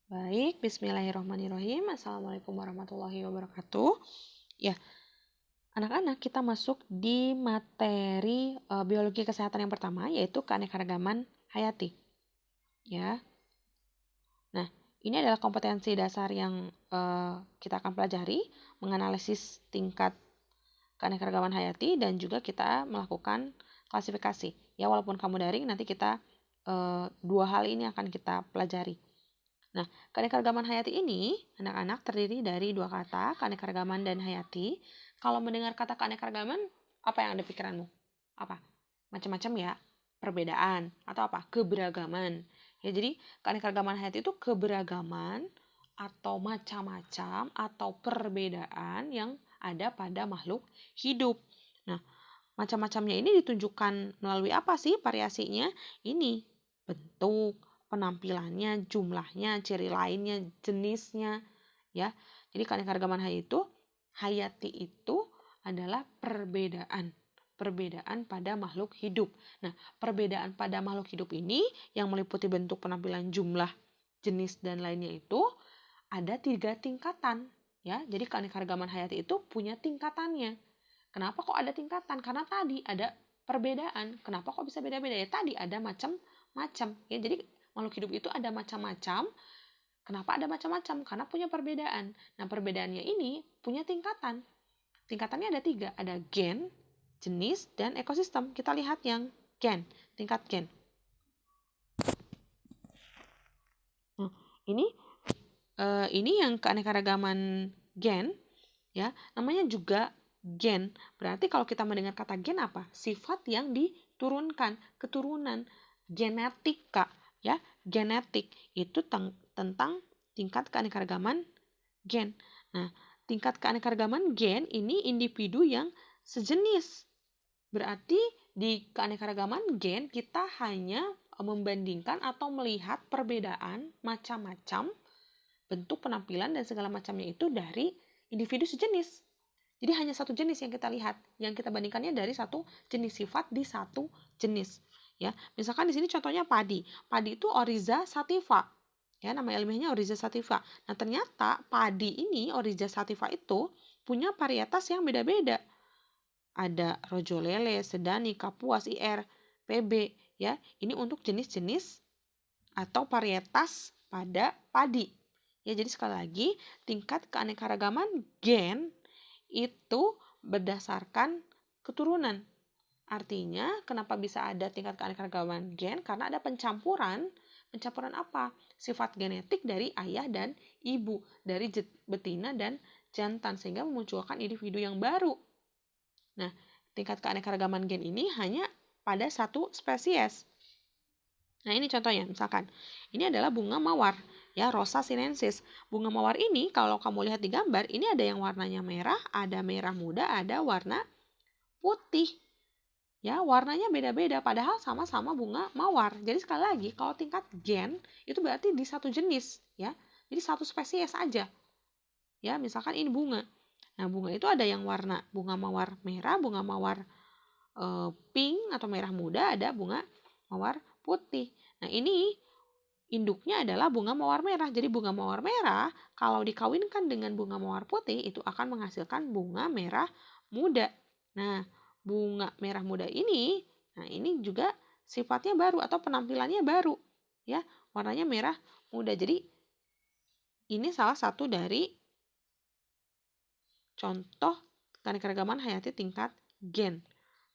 Baik, bismillahirrahmanirrahim. Assalamualaikum warahmatullahi wabarakatuh. Ya, anak-anak kita masuk di materi biologi kesehatan yang pertama, yaitu keanekaragaman hayati. Ya, nah ini adalah kompetensi dasar yang kita akan pelajari, menganalisis tingkat keanekaragaman hayati dan juga kita melakukan klasifikasi. Ya, walaupun kamu daring, nanti kita dua hal ini akan kita pelajari. Nah, keanekaragaman hayati ini, anak-anak, terdiri dari dua kata, keanekaragaman dan hayati. Kalau mendengar kata keanekaragaman, apa yang ada pikiranmu? Apa? Macam-macam ya, perbedaan, atau apa? Keberagaman. Ya, jadi keanekaragaman hayati itu keberagaman atau macam-macam atau perbedaan yang ada pada makhluk hidup. Nah, macam-macamnya ini ditunjukkan melalui apa sih variasinya? Ini bentuk, penampilannya, jumlahnya, ciri lainnya, jenisnya, ya. Jadi keanekaragaman hayati itu adalah perbedaan pada makhluk hidup. Nah, perbedaan pada makhluk hidup ini yang meliputi bentuk, penampilan, jumlah, jenis dan lainnya itu ada 3 tingkatan, ya. Jadi keanekaragaman hayati itu punya tingkatannya. Kenapa kok ada tingkatan? Karena tadi ada perbedaan. Kenapa kok bisa beda-beda? Ya tadi ada macam-macam. Ya, jadi makhluk hidup itu ada macam-macam. Kenapa ada macam-macam? Karena punya perbedaan. Nah, perbedaannya ini punya tingkatan. Tingkatannya ada 3. Ada gen, jenis, dan ekosistem. Kita lihat yang gen, tingkat gen. Nah, ini yang keanekaragaman gen, ya, namanya juga gen. Berarti kalau kita mendengar kata gen apa? Sifat yang diturunkan, keturunan, genetika, ya. Genetik itu tentang tingkat keanekaragaman gen. Nah, tingkat keanekaragaman gen ini individu yang sejenis. Berarti di keanekaragaman gen kita hanya membandingkan atau melihat perbedaan macam-macam bentuk, penampilan, dan segala macamnya itu dari individu sejenis. Jadi hanya satu jenis yang kita lihat, yang kita bandingkannya dari satu jenis sifat di satu jenis. Ya, misalkan di sini contohnya padi. Padi itu Oryza sativa. Ya, nama ilmiahnya Oryza sativa. Nah, ternyata padi ini Oryza sativa itu punya varietas yang beda-beda. Ada Rojolele, Sedani, Kapuas, IR, PB, ya. Ini untuk jenis-jenis atau varietas pada padi. Ya, jadi sekali lagi, tingkat keanekaragaman gen itu berdasarkan keturunan. Artinya, kenapa bisa ada tingkat keanekaragaman gen? Karena ada pencampuran. Pencampuran apa? Sifat genetik dari ayah dan ibu, dari betina dan jantan, sehingga memunculkan individu yang baru. Nah, tingkat keanekaragaman gen ini hanya pada satu spesies. Nah, ini contohnya, misalkan ini adalah bunga mawar, ya, Rosa sinensis. Bunga mawar ini kalau kamu lihat di gambar, ini ada yang warnanya merah, ada merah muda, ada warna putih. Ya, warnanya beda-beda padahal sama-sama bunga mawar. Jadi sekali lagi, kalau tingkat gen itu berarti di satu jenis, ya. Jadi satu spesies aja. Ya, misalkan ini bunga. Nah, bunga itu ada yang warna bunga mawar merah, bunga mawar pink atau merah muda, ada bunga mawar putih. Nah, ini induknya adalah bunga mawar merah. Jadi bunga mawar merah kalau dikawinkan dengan bunga mawar putih itu akan menghasilkan bunga merah muda. Nah, bunga merah muda ini, nah ini juga sifatnya baru atau penampilannya baru, ya, warnanya merah muda. Jadi ini salah satu dari contoh keanekaragaman hayati tingkat gen.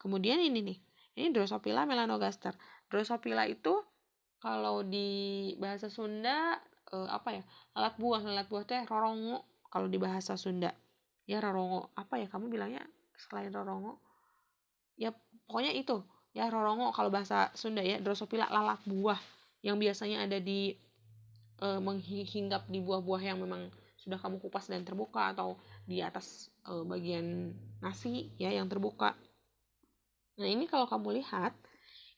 Kemudian ini nih, ini Drosophila melanogaster. Drosophila itu kalau di bahasa Sunda apa ya? Lalat buah teh rorongo kalau di bahasa Sunda. Ya, rorongo. Apa ya kamu bilangnya selain rorongo? Ya, pokoknya itu. Ya, rorongo kalau bahasa Sunda, ya. Drosophila lalat buah yang biasanya ada di menghinggap di buah-buah yang memang sudah kamu kupas dan terbuka, atau di atas bagian nasi, ya, yang terbuka. Nah, ini kalau kamu lihat,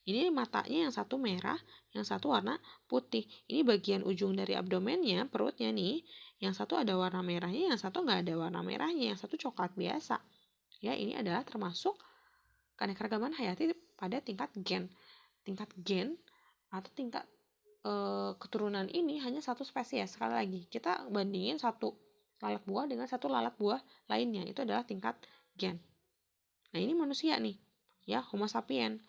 ini matanya yang satu merah, yang satu warna putih. Ini bagian ujung dari abdomennya, perutnya nih. Yang satu ada warna merahnya, yang satu nggak ada warna merahnya, yang satu coklat biasa. Ya, ini adalah termasuk keanekaragaman hayati pada tingkat gen. Tingkat gen atau tingkat keturunan ini hanya satu spesies. Sekali lagi, kita bandingin satu lalat buah dengan satu lalat buah lainnya. Itu adalah tingkat gen. Nah, ini manusia nih, ya, Homo sapiens.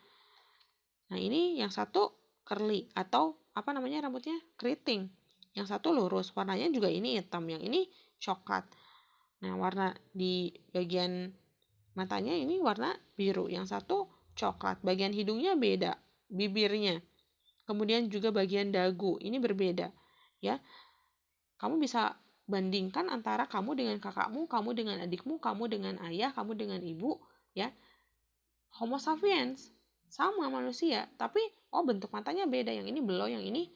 Nah, ini yang satu curly atau apa namanya rambutnya? Keriting. Yang satu lurus, warnanya juga ini hitam, yang ini coklat. Nah, warna di bagian matanya ini warna biru, yang satu coklat. Bagian hidungnya beda, bibirnya. Kemudian juga bagian dagu, ini berbeda. Ya, kamu bisa bandingkan antara kamu dengan kakakmu, kamu dengan adikmu, kamu dengan ayah, kamu dengan ibu, ya. Homo sapiens sama manusia, tapi bentuk matanya beda, yang ini below, yang ini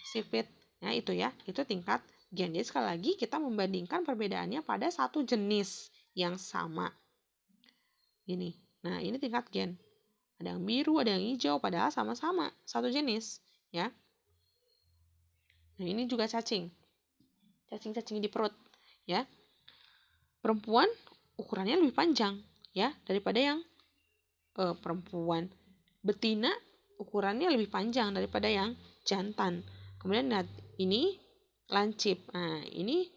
sipit. Nah, itu ya, itu tingkat gen. Jadi sekali lagi kita membandingkan perbedaannya pada satu jenis yang sama. Ini. Nah, ini tingkat gen. Ada yang biru, ada yang hijau, padahal sama-sama satu jenis, ya. Nah, ini juga cacing. Cacing-cacing di perut, ya. Perempuan ukurannya lebih panjang, ya, daripada yang perempuan. Betina ukurannya lebih panjang daripada yang jantan. Kemudian ini lancip. Nah, ini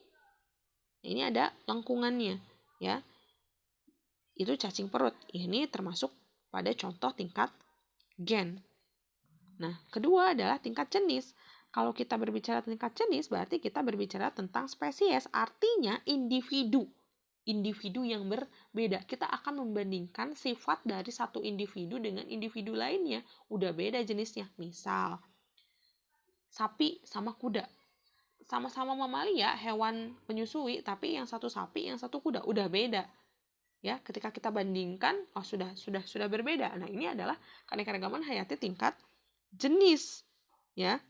ada lengkungannya, ya. Itu cacing perut. Ini termasuk pada contoh tingkat gen. Nah, kedua adalah tingkat jenis. Kalau kita berbicara tingkat jenis, berarti kita berbicara tentang spesies, artinya individu. Individu yang berbeda. Kita akan membandingkan sifat dari satu individu dengan individu lainnya. Udah beda jenisnya. Misal, sapi sama kuda. Sama-sama mamalia, hewan menyusui, tapi yang satu sapi, yang satu kuda. Udah beda. Ya, ketika kita bandingkan, sudah berbeda. Nah, ini adalah keanekaragaman hayati tingkat jenis, ya.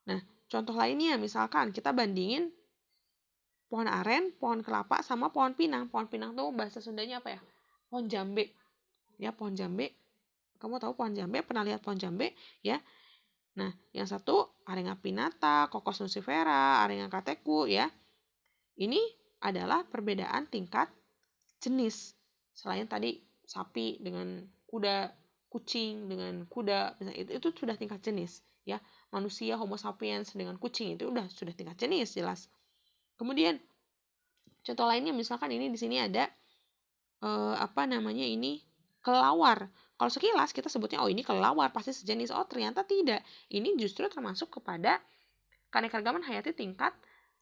Nah, contoh lainnya misalkan kita bandingin pohon aren, pohon kelapa sama pohon pinang. Pohon pinang tuh bahasa Sundanya apa ya? Pohon jambe. Ya, pohon jambe. Kamu tahu pohon jambe? Pernah lihat pohon jambe, ya? Nah, yang satu Arenga pinnata, Cocos nucifera, Arenga catechu, ya. Ini adalah perbedaan tingkat jenis. Selain tadi sapi dengan kuda, kucing dengan kuda, misalnya itu sudah tingkat jenis, ya. Manusia Homo sapiens dengan kucing itu sudah tingkat jenis jelas. Kemudian contoh lainnya misalkan ini di sini ada ini kelelawar. Kalau sekilas kita sebutnya ini kelelawar pasti sejenis. Ternyata tidak. Ini justru termasuk kepada keanekaragaman hayati tingkat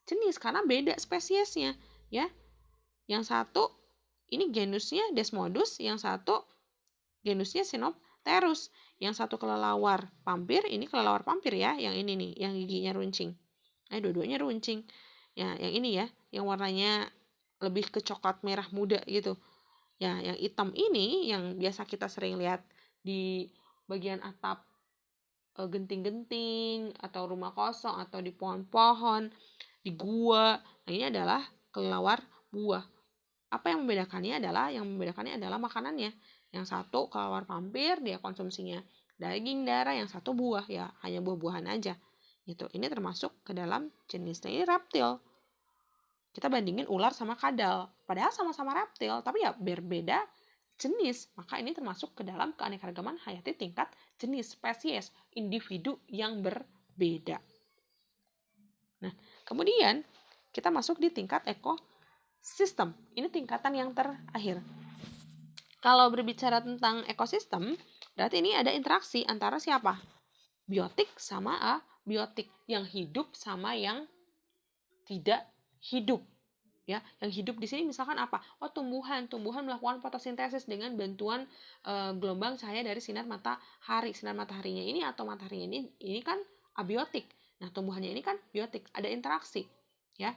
jenis karena beda spesiesnya, ya. Yang satu ini genusnya Desmodus, yang satu genusnya Sinopterus. Yang satu kelelawar pampir, ini kelelawar pampir ya, yang ini nih, yang giginya runcing. Dua-duanya runcing. Ya, yang ini ya, yang warnanya lebih ke coklat merah muda gitu. Ya, yang hitam ini yang biasa kita sering lihat di bagian atap genting-genting atau rumah kosong atau di pohon-pohon, di gua. Nah, ini adalah kelelawar buah. Apa yang membedakannya adalah makanannya. Yang satu kelelawar pampir, dia konsumsinya daging, darah, yang satu buah, ya hanya buah-buahan aja. Gitu. Ini termasuk ke dalam jenisnya. Ini reptil. Kita bandingin ular sama kadal. Padahal sama-sama reptil, tapi ya berbeda jenis. Maka ini termasuk ke dalam keanekaragaman hayati tingkat jenis, spesies, individu yang berbeda. Nah, kemudian kita masuk di tingkat ekosistem. Ini tingkatan yang terakhir. Kalau berbicara tentang ekosistem, berarti ini ada interaksi antara siapa? Biotik sama abiotik. Yang hidup sama yang tidak hidup, ya. Yang hidup di sini misalkan apa? Tumbuhan melakukan fotosintesis dengan bantuan gelombang cahaya dari sinar matahari. Sinar mataharinya ini atau mataharinya ini kan abiotik. Nah, tumbuhannya ini kan biotik, ada interaksi, ya.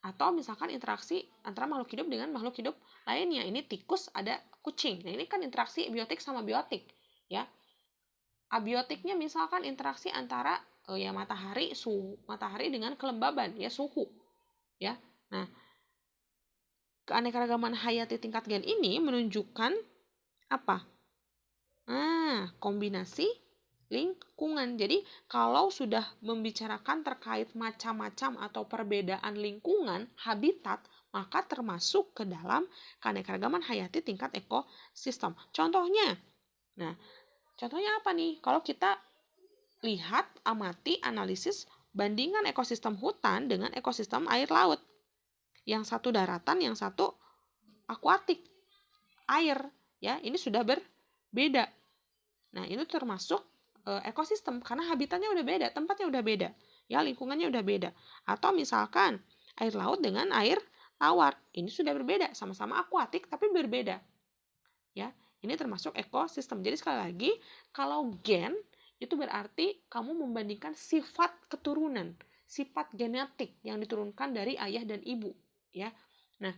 Atau misalkan interaksi antara makhluk hidup dengan makhluk hidup lainnya. Ini tikus, ada kucing. Nah, ini kan interaksi biotik sama biotik, ya. Abiotiknya misalkan interaksi antara matahari dengan kelembaban, ya, suhu, ya. Nah, keanekaragaman hayati tingkat gen ini menunjukkan apa? Kombinasi lingkungan. Jadi, kalau sudah membicarakan terkait macam-macam atau perbedaan lingkungan, habitat, maka termasuk ke dalam keanekaragaman hayati tingkat ekosistem. Contohnya apa nih? Kalau kita lihat, amati, analisis bandingan ekosistem hutan dengan ekosistem air laut. Yang satu daratan, yang satu akuatik, air, ya. Ini sudah berbeda. Nah, ini termasuk ekosistem karena habitatnya udah beda, tempatnya udah beda, ya, lingkungannya udah beda. Atau misalkan air laut dengan air tawar, ini sudah berbeda, sama-sama akuatik tapi berbeda. Ya, ini termasuk ekosistem. Jadi sekali lagi, kalau gen itu berarti kamu membandingkan sifat keturunan, sifat genetik yang diturunkan dari ayah dan ibu, ya. Nah,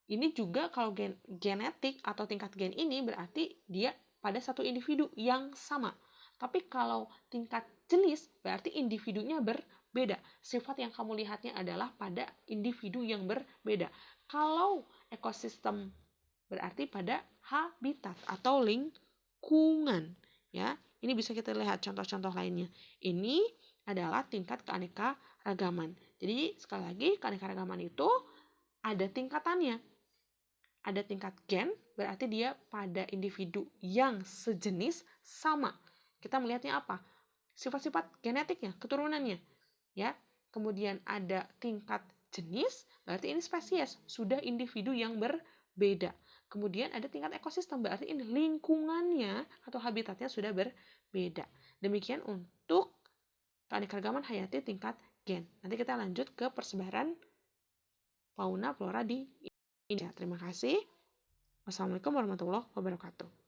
ini juga kalau genetik atau tingkat gen ini berarti dia pada satu individu yang sama. Tapi kalau tingkat jenis berarti individunya berbeda. Sifat yang kamu lihatnya adalah pada individu yang berbeda. Kalau ekosistem berarti pada habitat atau lingkungan, ya. Ini bisa kita lihat contoh-contoh lainnya. Ini adalah tingkat keanekaragaman. Jadi sekali lagi, keanekaragaman itu ada tingkatannya. Ada tingkat gen, berarti dia pada individu yang sejenis sama. Kita melihatnya apa? Sifat-sifat genetiknya, keturunannya, ya. Kemudian ada tingkat jenis, berarti ini spesies, sudah individu yang berbeda. Kemudian ada tingkat ekosistem, berarti ini lingkungannya atau habitatnya sudah berbeda. Demikian untuk keanekaragaman hayati tingkat gen. Nanti kita lanjut ke persebaran fauna flora di Indonesia. Terima kasih. Wassalamualaikum warahmatullahi wabarakatuh.